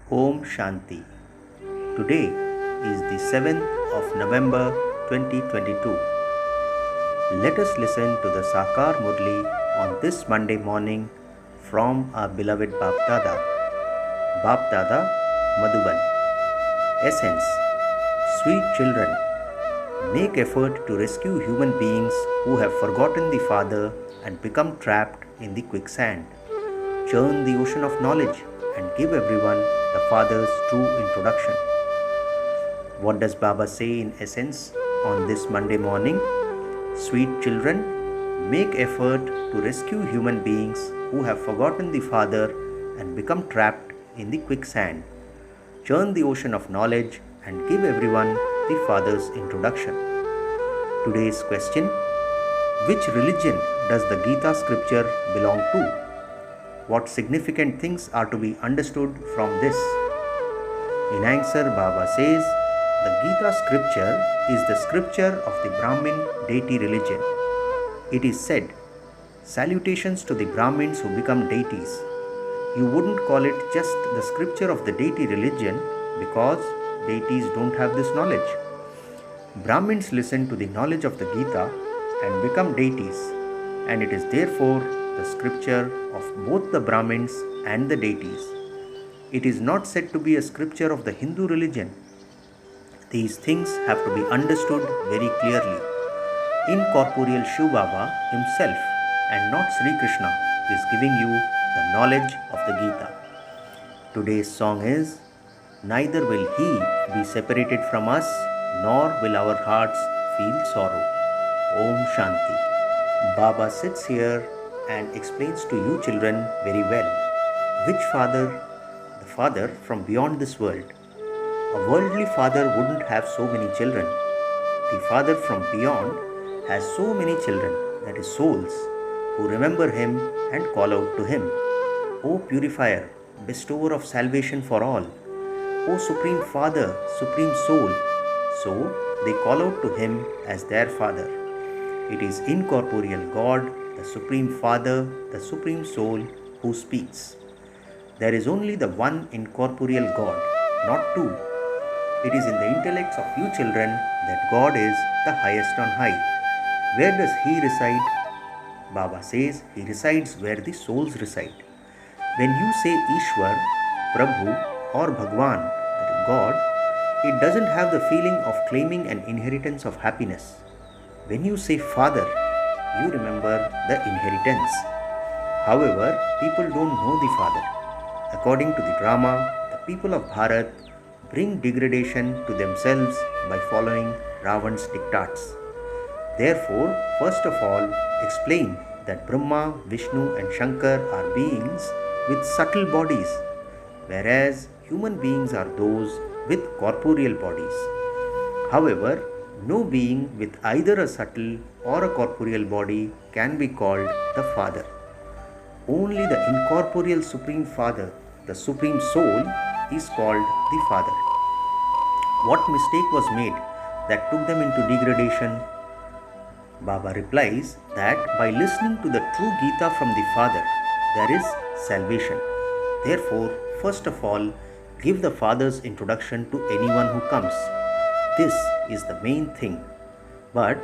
Om Shanti. Today is the 7th of November 2022. Let us listen to the Sakar Murli on this Monday morning from our beloved Bap Dada Madhuban. Essence: Sweet children, make effort to rescue human beings who have forgotten the Father and become trapped in the quicksand. Churn the ocean of knowledge and give everyone the Father's true introduction. What does Baba say in essence on this Monday morning? Sweet children, make effort to rescue human beings who have forgotten the Father and become trapped in the quicksand. Churn the ocean of knowledge and give everyone the Father's introduction. Today's question: which religion does the Gita scripture belong to? What significant things are to be understood from this? In answer, Baba says, the Gita scripture is the scripture of the Brahmin deity religion. It is said, salutations to the Brahmins who become deities. You wouldn't call it just the scripture of the deity religion because deities don't have this knowledge. Brahmins listen to the knowledge of the Gita and become deities, and it is therefore the scripture of both the Brahmins and the deities. It is not said to be a scripture of the Hindu religion. These things have to be understood very clearly. Incorporeal Shiv Baba himself and not Sri Krishna is giving you the knowledge of the Gita. Today's song is, neither will he be separated from us, nor will our hearts feel sorrow. Om Shanti. Baba sits here and explains to you children very well. Which father? The Father from beyond this world. A worldly father wouldn't have so many children. The Father from beyond has so many children, that is souls, who remember him and call out to him. O Purifier, bestower of salvation for all. O Supreme Father, Supreme Soul. So they call out to him as their Father. It is incorporeal God, the Supreme Father, the Supreme Soul, who speaks. There is only the one incorporeal God, not two. It is in the intellects of you children that God is the highest on high. Where does he reside? Baba says he resides where the souls reside. When you say Ishwar, Prabhu or Bhagwan, that is God, it doesn't have the feeling of claiming an inheritance of happiness. When you say Father, you remember the inheritance. However, people don't know the Father. According to the drama, the people of Bharat bring degradation to themselves by following Ravan's diktats. Therefore, first of all, explain that Brahma, Vishnu and Shankar are beings with subtle bodies, whereas human beings are those with corporeal bodies. However, no being with either a subtle or a corporeal body can be called the Father. Only the incorporeal Supreme Father, the Supreme Soul, is called the Father. What mistake was made that took them into degradation? Baba replies that by listening to the true Gita from the Father, there is salvation. Therefore, first of all, give the Father's introduction to anyone who comes. This is the main thing. But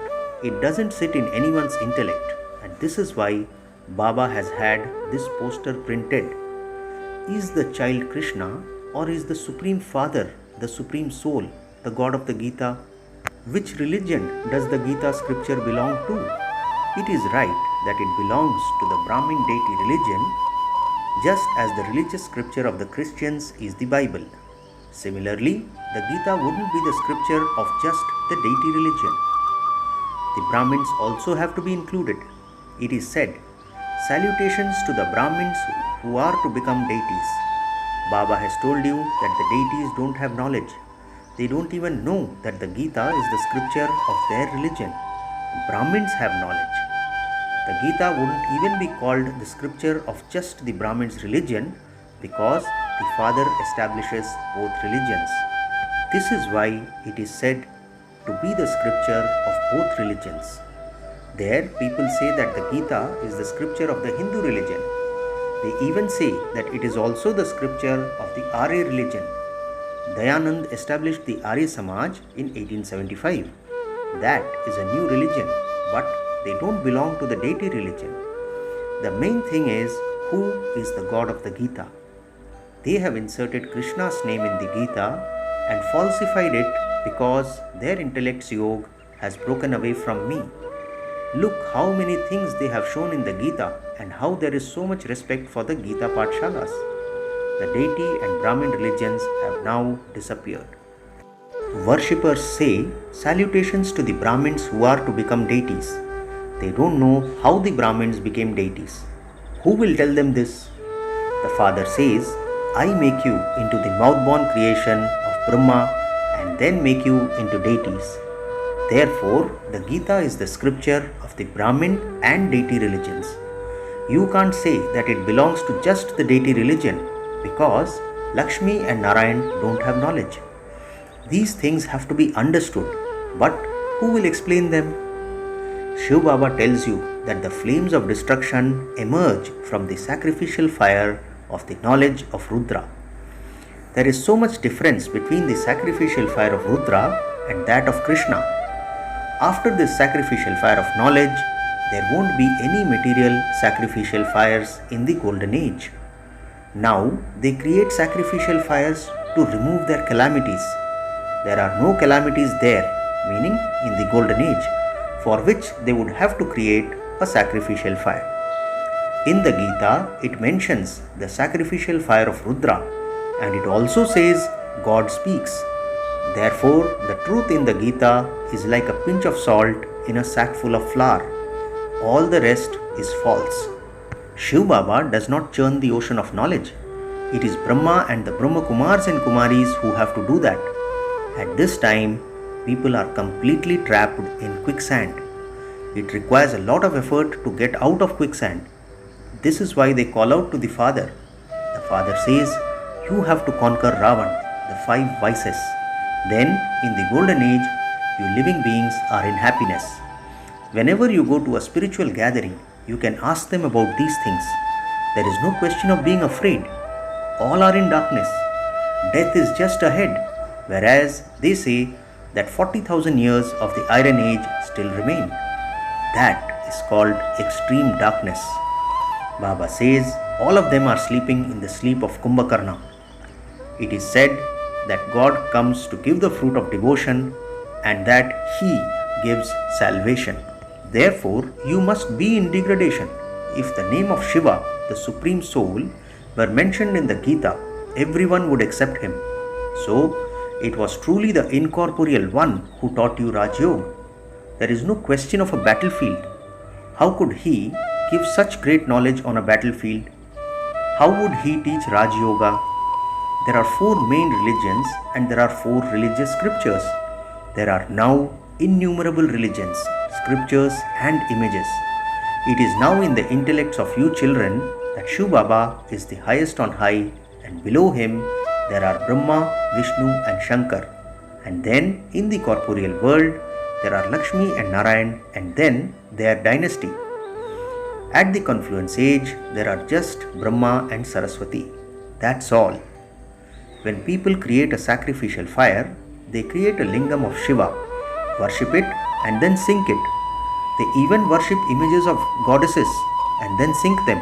it doesn't sit in anyone's intellect, and this is why Baba has had this poster printed. Is the child Krishna, or is the Supreme Father, the Supreme Soul, the God of the Gita? Which religion does the Gita scripture belong to? It is right that it belongs to the Brahmin deity religion, just as the religious scripture of the Christians is the Bible. Similarly, the Gita wouldn't be the scripture of just the deity religion. The Brahmins also have to be included. It is said, salutations to the Brahmins who are to become deities. Baba has told you that the deities don't have knowledge. They don't even know that the Gita is the scripture of their religion. Brahmins have knowledge. The Gita wouldn't even be called the scripture of just the Brahmins' religion because the Father establishes both religions. This is why it is said to be the scripture of both religions. There, people say that the Gita is the scripture of the Hindu religion. They even say that it is also the scripture of the Arya religion. Dayanand established the Arya Samaj in 1875. That is a new religion, but they don't belong to the deity religion. The main thing is, who is the God of the Gita? They have inserted Krishna's name in the Gita and falsified it because their intellect's yoga has broken away from me. Look how many things they have shown in the Gita and how there is so much respect for the Gita Pathshalas. The deity and Brahmin religions have now disappeared. Worshippers say salutations to the Brahmins who are to become deities. They don't know how the Brahmins became deities. Who will tell them this? The father says, I make you into the mouth-born creation of Brahma and then make you into deities. Therefore, the Gita is the scripture of the Brahmin and deity religions. You can't say that it belongs to just the deity religion because Lakshmi and Narayan don't have knowledge. These things have to be understood, but who will explain them? Shiv Baba tells you that the flames of destruction emerge from the sacrificial fire of the knowledge of Rudra. There is so much difference between the sacrificial fire of Rudra and that of Krishna. After this sacrificial fire of knowledge, there won't be any material sacrificial fires in the golden age. Now they create sacrificial fires to remove their calamities. There are no calamities there, meaning in the golden age, for which they would have to create a sacrificial fire. In the Gita, it mentions the sacrificial fire of Rudra, and it also says God speaks. Therefore, the truth in the Gita is like a pinch of salt in a sack full of flour. All the rest is false. Shiv Baba does not churn the ocean of knowledge. It is Brahma and the Brahma Kumars and Kumaris who have to do that. At this time, people are completely trapped in quicksand. It requires a lot of effort to get out of quicksand. This is why they call out to the father. The father says, you have to conquer Ravan, the 5 vices. Then, in the golden age, you living beings are in happiness. Whenever you go to a spiritual gathering, you can ask them about these things. There is no question of being afraid. All are in darkness. Death is just ahead, whereas they say that 40,000 years of the Iron Age still remain. That is called extreme darkness. Baba says all of them are sleeping in the sleep of Kumbhakarna. It is said that God comes to give the fruit of devotion and that He gives salvation. Therefore, you must be in degradation. If the name of Shiva, the Supreme Soul, were mentioned in the Gita, everyone would accept him. So, it was truly the incorporeal one who taught you Raj Yoga. There is no question of a battlefield. How could he give such great knowledge on a battlefield? How would he teach Raj Yoga? There are 4 main religions and there are 4 religious scriptures. There are now innumerable religions, scriptures and images. It is now in the intellects of you children that Shiv Baba is the highest on high, and below him there are Brahma, Vishnu and Shankar. And then in the corporeal world there are Lakshmi and Narayan and then their dynasty. At the confluence age there are just Brahma and Saraswati. That's all. When people create a sacrificial fire, they create a lingam of Shiva, worship it and then sink it. They even worship images of goddesses and then sink them.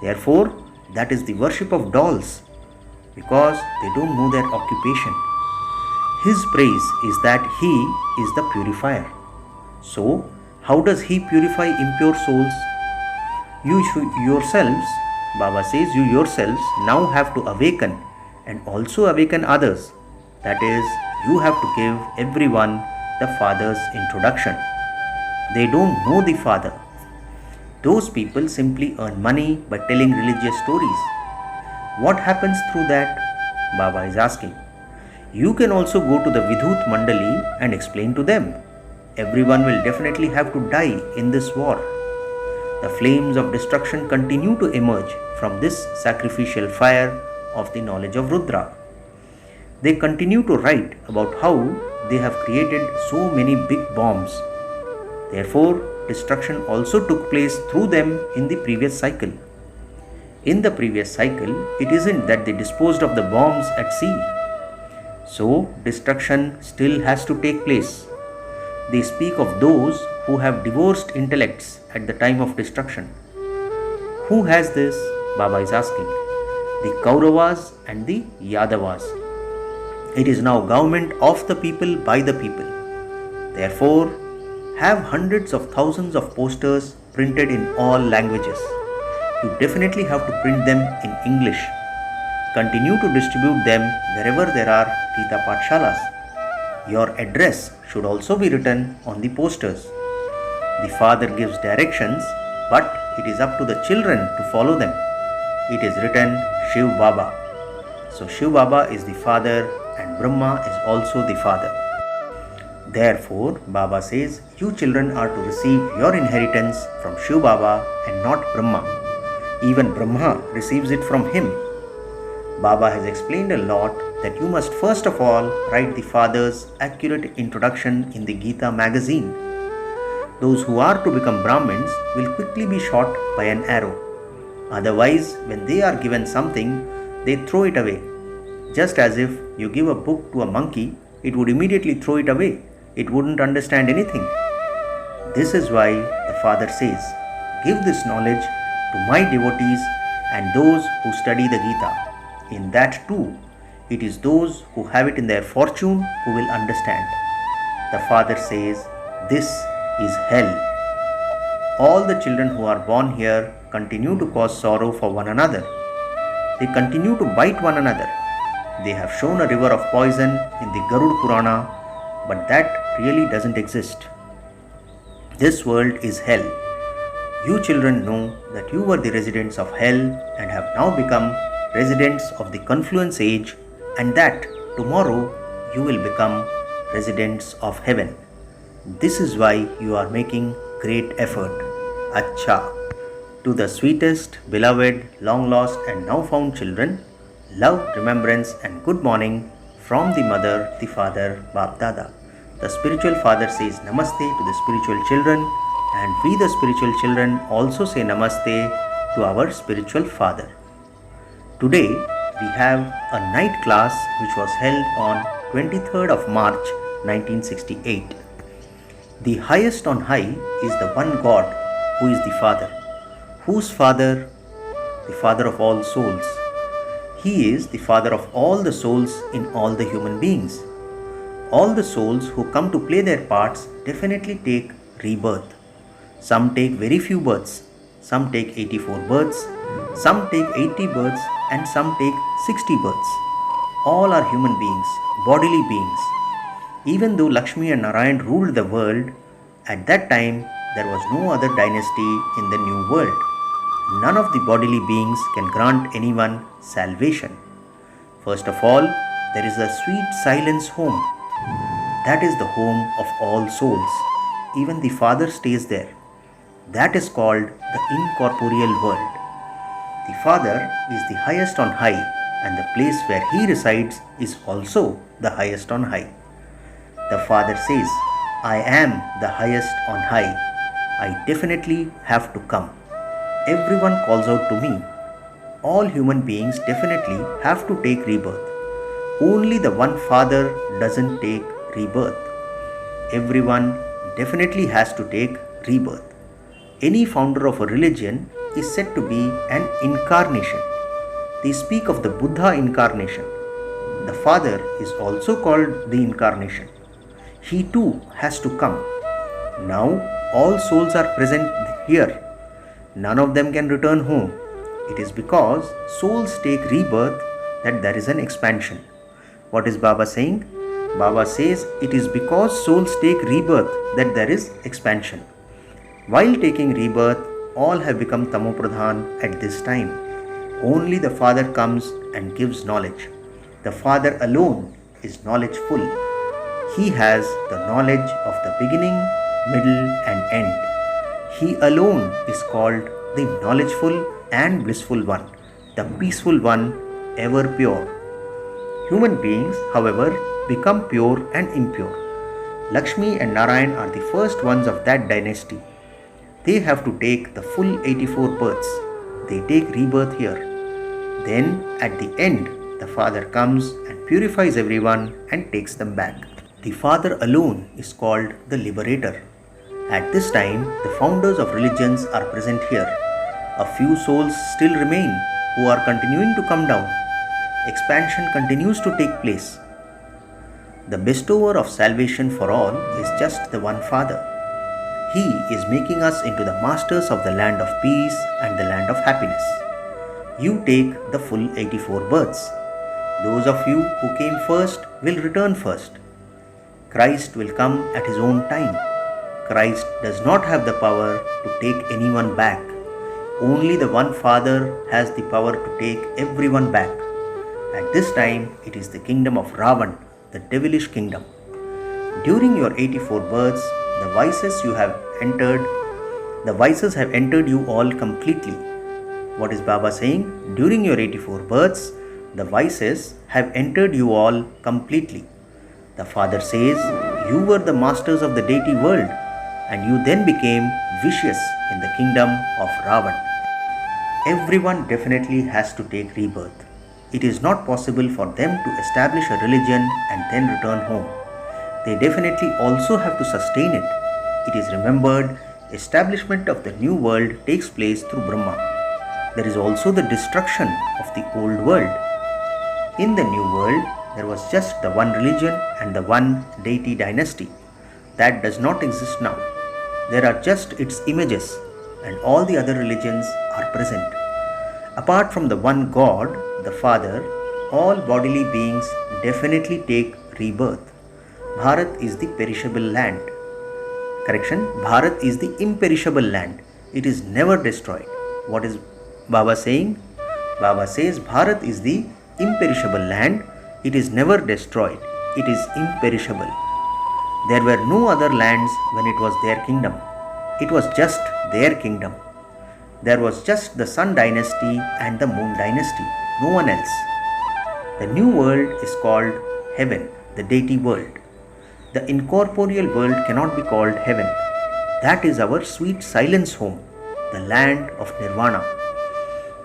Therefore, that is the worship of dolls, because they don't know their occupation. His praise is that He is the purifier. So, how does He purify impure souls? You yourselves, Baba says, you yourselves now have to awaken and also awaken others. That is, you have to give everyone the Father's introduction. They don't know the Father. Those people simply earn money by telling religious stories. What happens through that? Baba is asking. You can also go to the Vidhut Mandali and explain to them. Everyone will definitely have to die in this war. The flames of destruction continue to emerge from this sacrificial fire of the knowledge of Rudra. They continue to write about how they have created so many big bombs. Therefore, destruction also took place through them in the previous cycle. In the previous cycle, it isn't that they disposed of the bombs at sea. So, destruction still has to take place. They speak of those who have divorced intellects at the time of destruction. Who has this? Baba is asking. The Kauravas and the Yadavas. It is now government of the people by the people. Therefore, have hundreds of thousands of posters printed in all languages. You definitely have to print them in English. Continue to distribute them wherever there are Gita Pathshalas. Your address should also be written on the posters. The father gives directions, but it is up to the children to follow them. It is written Shiv Baba. So Shiv Baba is the father and Brahma is also the father. Therefore, Baba says, you children are to receive your inheritance from Shiv Baba and not Brahma. Even Brahma receives it from him. Baba has explained a lot that you must first of all write the father's accurate introduction in the Gita magazine. Those who are to become Brahmins will quickly be shot by an arrow. Otherwise, when they are given something, they throw it away. Just as if you give a book to a monkey, it would immediately throw it away. It wouldn't understand anything. This is why the father says, give this knowledge to my devotees and those who study the Gita. In that too, it is those who have it in their fortune who will understand. The father says, this is hell. All the children who are born here continue to cause sorrow for one another. They continue to bite one another. They have shown a river of poison in the Garud Purana, but that really doesn't exist. This world is hell. You children know that you were the residents of hell and have now become residents of the confluence age, and that tomorrow you will become residents of heaven. This is why you are making great effort. Acha. To the sweetest, beloved, long lost and now found children, love, remembrance and good morning from the mother, the father, Bap Dada. The spiritual father says Namaste to the spiritual children, and we the spiritual children also say Namaste to our spiritual father. Today we have a night class which was held on 23rd of March 1968. The highest on high is the one God who is the Father. Whose Father? The Father of all souls. He is the Father of all the souls in all the human beings. All the souls who come to play their parts definitely take rebirth. Some take very few births. Some take 84 births. Some take 80 births and some take 60 births. All are human beings, bodily beings. Even though Lakshmi and Narayan ruled the world, at that time there was no other dynasty in the new world. None of the bodily beings can grant anyone salvation. First of all, there is a sweet silence home. That is the home of all souls. Even the Father stays there. That is called the incorporeal world. The Father is the highest on high, and the place where He resides is also the highest on high. The Father says, I am the highest on high. I definitely have to come. Everyone calls out to me. All human beings definitely have to take rebirth. Only the one Father doesn't take rebirth. Everyone definitely has to take rebirth. Any founder of a religion is said to be an incarnation. They speak of the Buddha incarnation. The Father is also called the incarnation. He too has to come. Now all souls are present here. None of them can return home. It is because souls take rebirth that there is an expansion. What is Baba saying? Baba says it is because souls take rebirth that there is expansion. While taking rebirth, all have become Tamopradhan at this time. Only the Father comes and gives knowledge. The Father alone is knowledgeful. He has the knowledge of the beginning, middle and end. He alone is called the knowledgeful and blissful one, the peaceful one, ever pure. Human beings, however, become pure and impure. Lakshmi and Narayan are the first ones of that dynasty. They have to take the full 84 births. they take rebirth here. Then, at the end, the Father comes and purifies everyone and takes them back. The Father alone is called the Liberator. At this time, the founders of religions are present here. A few souls still remain who are continuing to come down. Expansion continues to take place. The bestower of salvation for all is just the one Father. He is making us into the masters of the land of peace and the land of happiness. You take the full 84 births. Those of you who came first will return first. Christ will come at his own time. Christ does not have the power to take anyone back. Only the one Father has the power to take everyone back. At this time, it is the kingdom of Ravan, the devilish kingdom. During your 84 births, the vices have entered you all completely. What is Baba saying? During your 84 births, the vices have entered you all completely. The Father says, you were the masters of the deity world, and you then became vicious in the kingdom of Ravan. Everyone definitely has to take rebirth. It is not possible for them to establish a religion and then return home. They definitely also have to sustain it. It is remembered, establishment of the new world takes place through Brahma. There is also the destruction of the old world. In the new world, there was just the one religion and the one deity dynasty. That does not exist now. There are just its images, and all the other religions are present. Apart from the one God, the Father, all bodily beings definitely take rebirth. Bharat is the perishable land. Correction, Bharat is the imperishable land. It is never destroyed. What is Baba saying? Baba says Bharat is the imperishable land. It is never destroyed. It is imperishable. There were no other lands when it was their kingdom. It was just their kingdom. There was just the Sun dynasty and the Moon dynasty, no one else. The new world is called heaven, the deity world. The incorporeal world cannot be called heaven. That is our sweet silence home, the land of nirvana.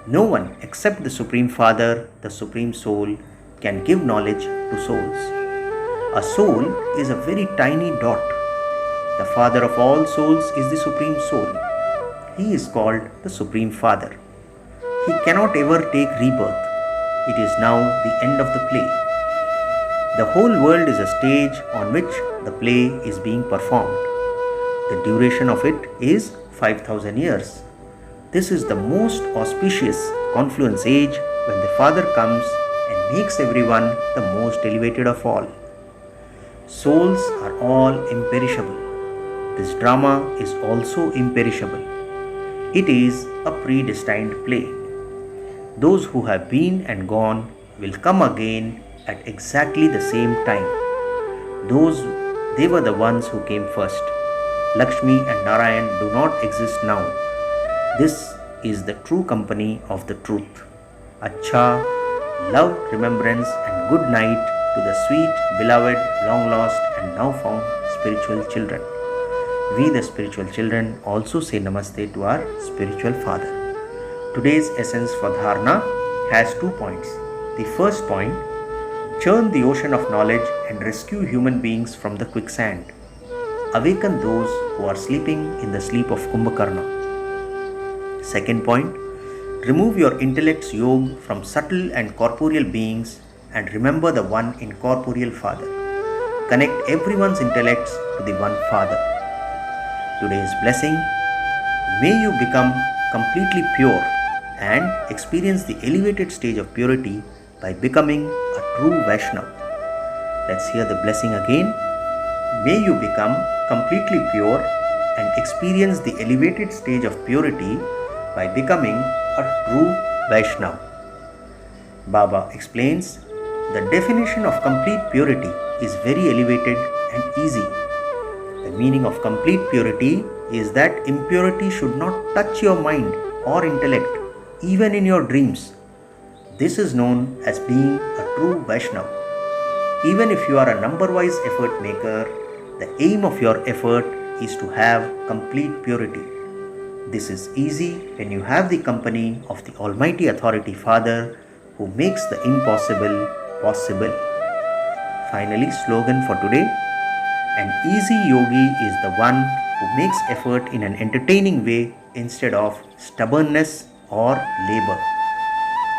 No one except the Supreme Father, the Supreme Soul, can give knowledge to souls. A soul is a very tiny dot. The Father of all souls is the Supreme Soul. He is called the Supreme Father. He cannot ever take rebirth. It is now the end of the play. The whole world is a stage on which the play is being performed. The duration of it is 5,000 years. This is the most auspicious confluence age when the Father comes and makes everyone the most elevated of all. Souls are all imperishable. This drama is also imperishable. It is a predestined play. Those who have been and gone will come again at exactly the same time. They were the ones who came first. Lakshmi and Narayan do not exist now. This is the true company of the truth. Acha, love, remembrance and good night to the sweet, beloved, long lost and now found spiritual children. We the spiritual children also say namaste to our spiritual father. Today's essence for dharana has 2 points. The first point, churn the ocean of knowledge and rescue human beings from the quicksand. Awaken those who are sleeping in the sleep of Kumbhakarna. Second point, remove your intellect's yoke from subtle and corporeal beings and remember the one incorporeal Father. Connect everyone's intellects to the one Father. Today's blessing, may you become completely pure and experience the elevated stage of purity by becoming a true Vaishnava. Let's hear the blessing again. May you become completely pure and experience the elevated stage of purity by becoming a true Vaishnava. Baba explains, the definition of complete purity is very elevated and easy. The meaning of complete purity is that impurity should not touch your mind or intellect, even in your dreams. This is known as being a true Vaishnava. Even if you are a number-wise effort maker, the aim of your effort is to have complete purity. This is easy when you have the company of the Almighty Authority Father who makes the impossible possible. Finally, slogan for today: an easy yogi is the one who makes effort in an entertaining way instead of stubbornness or labor.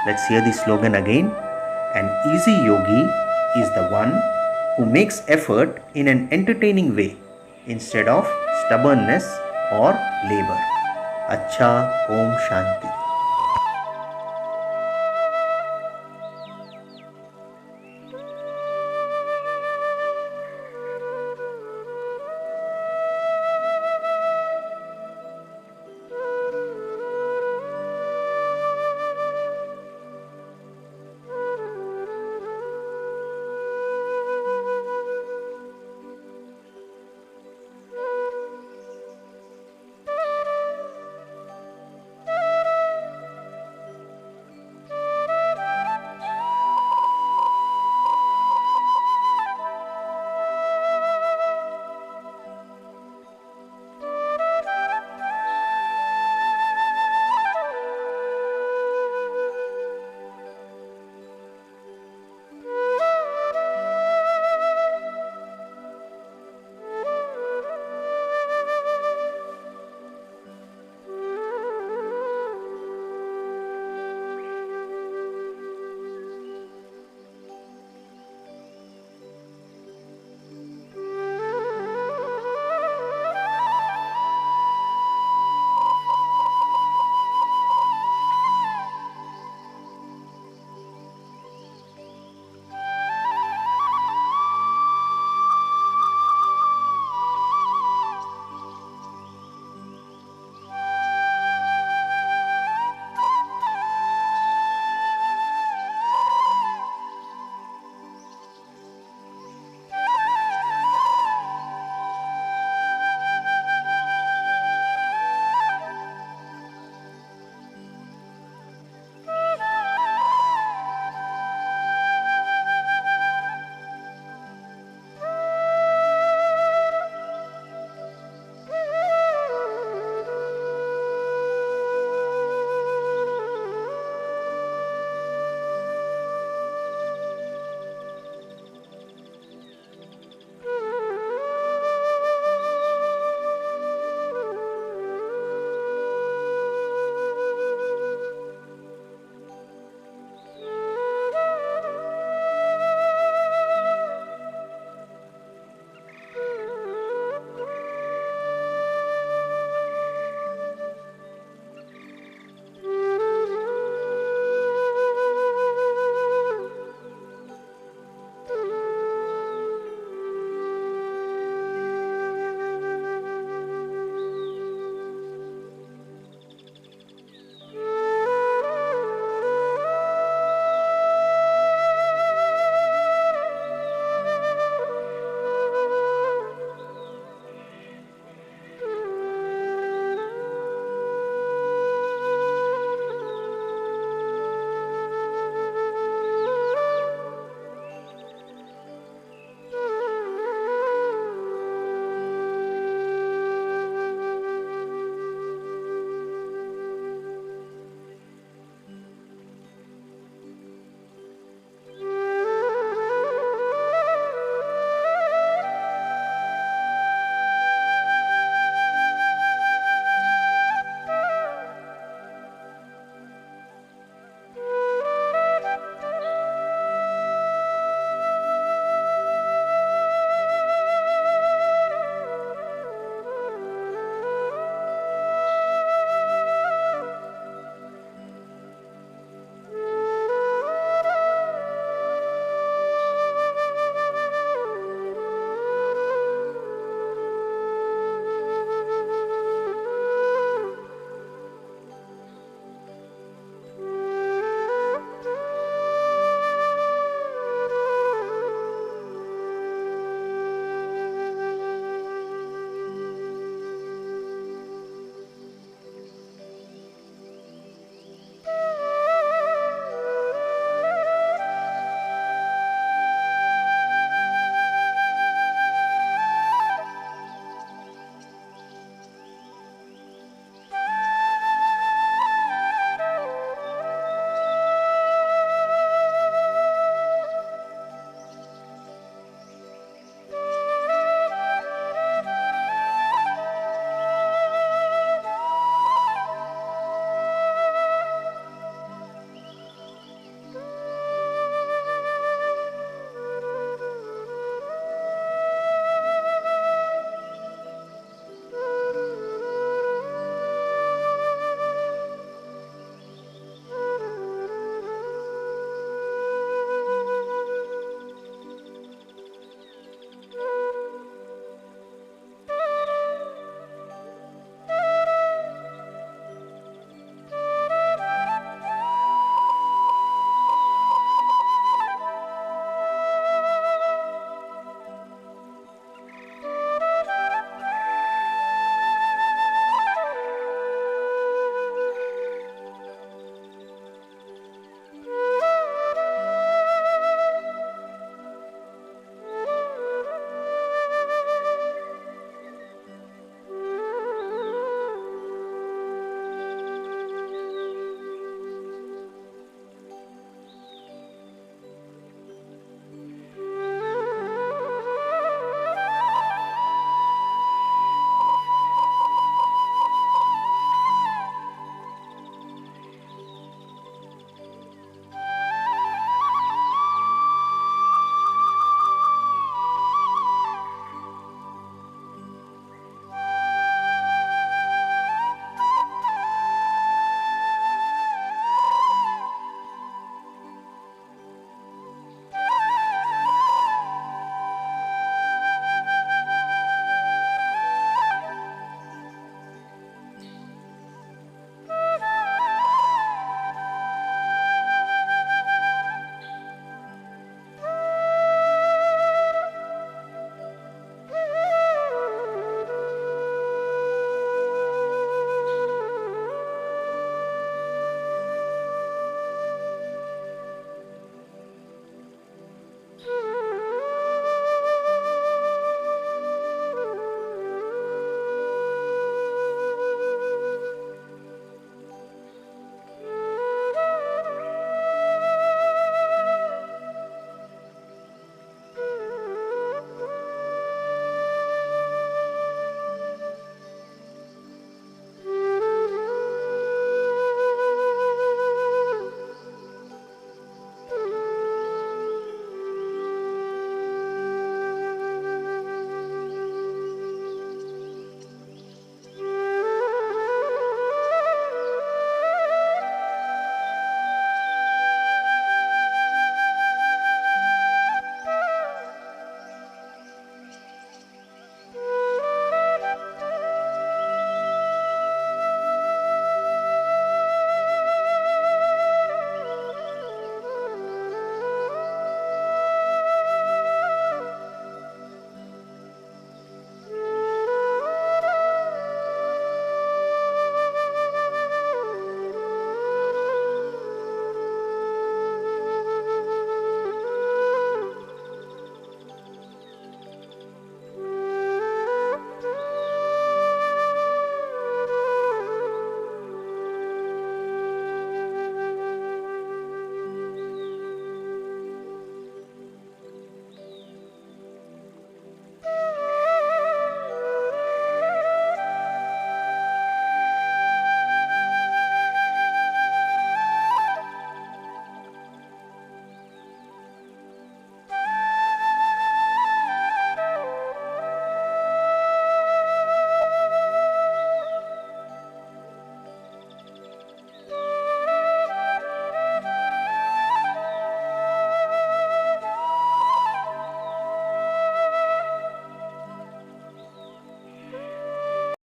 Let's hear the slogan again. An easy yogi is the one who makes effort in an entertaining way instead of stubbornness or labor. Acha, Om Shanti.